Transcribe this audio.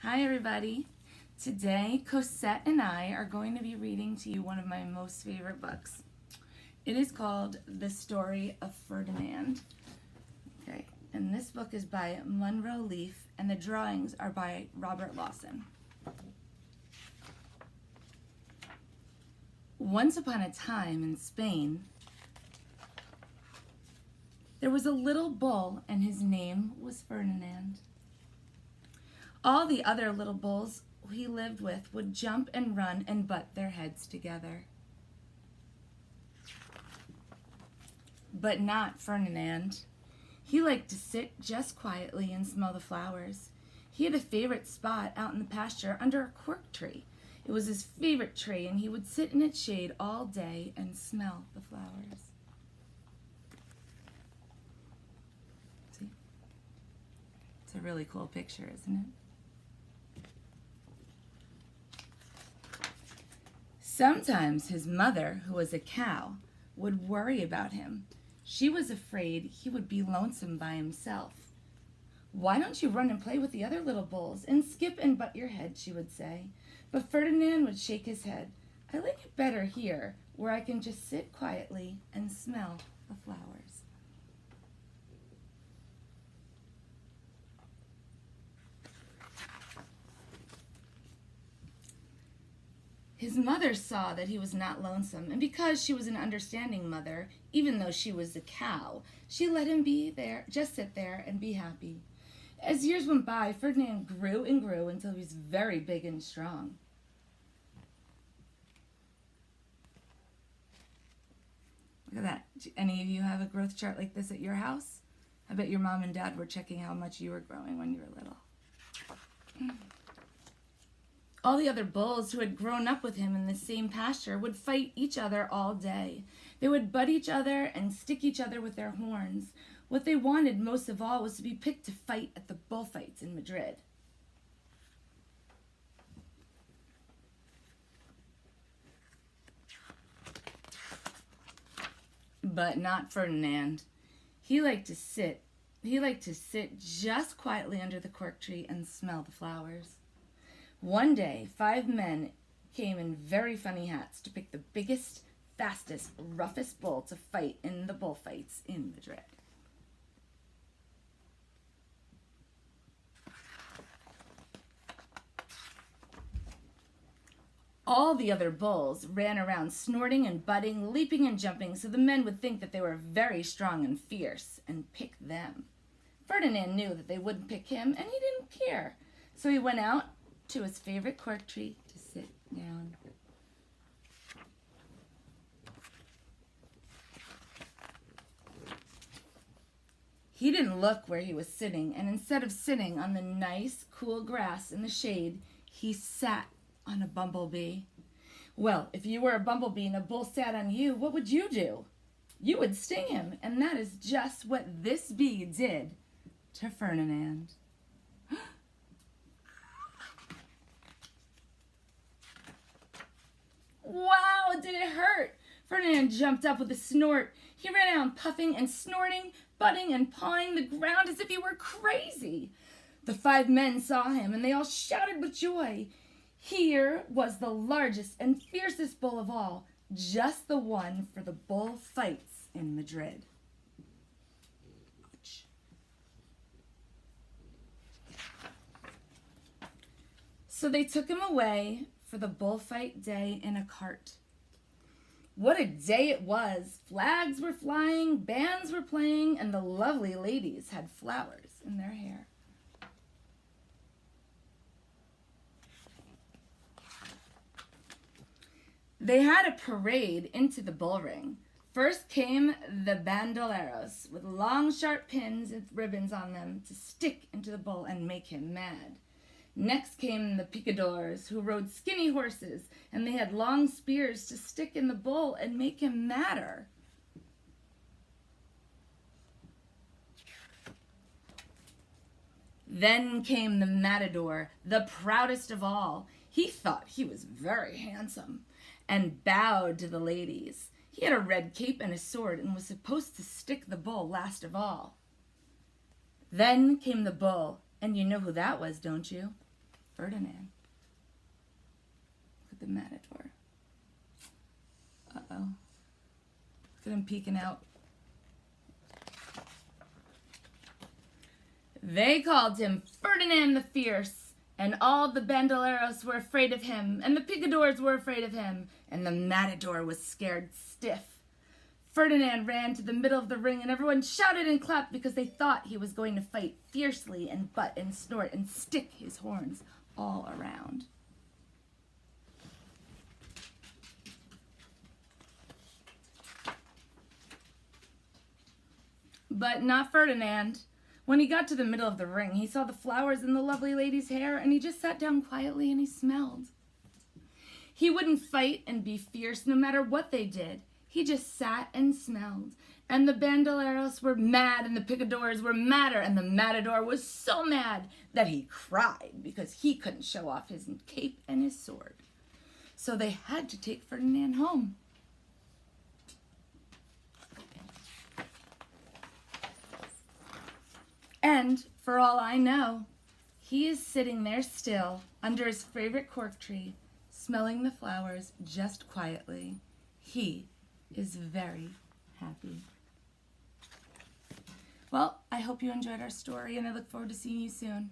Hi everybody. Today Cosette and I are going to be reading to you one of my most favorite books. It is called The Story of Ferdinand. Okay, and this book is by Munro and the drawings are by Robert Lawson. Once upon a time in Spain, there was a little bull and his name was Ferdinand. All the other little bulls he lived with would jump and run and butt their heads together. But not Ferdinand. He liked to sit just quietly and smell the flowers. He had a favorite spot out in the pasture under a cork tree. It was his favorite tree, and he would sit in its shade all day and smell the flowers. See? It's a really cool picture, isn't it? Sometimes his mother, who was a cow, would worry about him. She was afraid he would be lonesome by himself. "Why don't you run and play with the other little bulls and skip and butt your head," she would say. But Ferdinand would shake his head. "I like it better here, where I can just sit quietly and smell the flowers." His mother saw that he was not lonesome, and because she was an understanding mother, even though she was a cow, she let him be there, just sit there and be happy. As years went by, Ferdinand grew and grew until he was very big and strong. Look at that. Do any of you have a growth chart like this at your house? I bet your mom and dad were checking how much you were growing when you were little. All the other bulls who had grown up with him in the same pasture would fight each other all day. They would butt each other and stick each other with their horns. What they wanted most of all was to be picked to fight at the bullfights in Madrid. But not Ferdinand. He liked to sit just quietly under the cork tree and smell the flowers. One day, 5 men came in very funny hats to pick the biggest, fastest, roughest bull to fight in the bullfights in Madrid. All the other bulls ran around snorting and butting, leaping and jumping, so the men would think that they were very strong and fierce and pick them. Ferdinand knew that they wouldn't pick him, and he didn't care. So he went out to his favorite cork tree to sit down. He didn't look where he was sitting, and instead of sitting on the nice, cool grass in the shade, he sat on a bumblebee. Well, if you were a bumblebee and a bull sat on you, what would you do? You would sting him, and that is just what this bee did to Ferdinand. Wow, did it hurt? Ferdinand jumped up with a snort. He ran out puffing and snorting, butting and pawing the ground as if he were crazy. The 5 men saw him, and they all shouted with joy. Here was the largest and fiercest bull of all, just the one for the bullfights in Madrid. So they took him away for the bullfight day in a cart. What a day it was! Flags were flying, bands were playing, and the lovely ladies had flowers in their hair. They had a parade into the bull ring. First came the bandoleros with long sharp pins and ribbons on them to stick into the bull and make him mad. Next came the picadors, who rode skinny horses, and they had long spears to stick in the bull and make him madder. Then came the matador, the proudest of all. He thought he was very handsome and bowed to the ladies. He had a red cape and a sword and was supposed to stick the bull last of all. Then came the bull, and you know who that was, don't you? Ferdinand. Look at the matador. Uh-oh. Look at him peeking out. They called him Ferdinand the Fierce, and all the bandoleros were afraid of him, and the picadors were afraid of him, and the matador was scared stiff. Ferdinand ran to the middle of the ring, and everyone shouted and clapped because they thought he was going to fight fiercely and butt and snort and stick his horns all around. But not Ferdinand. When he got to the middle of the ring, he saw the flowers in the lovely lady's hair, and he just sat down quietly and he smelled. He wouldn't fight and be fierce no matter what they did. He just sat and smelled. And the bandoleros were mad, and the picadors were madder, and the matador was so mad that he cried because he couldn't show off his cape and his sword. So they had to take Ferdinand home. And, for all I know, he is sitting there still under his favorite cork tree, smelling the flowers just quietly. He is very happy. Well, I hope you enjoyed our story, and I look forward to seeing you soon.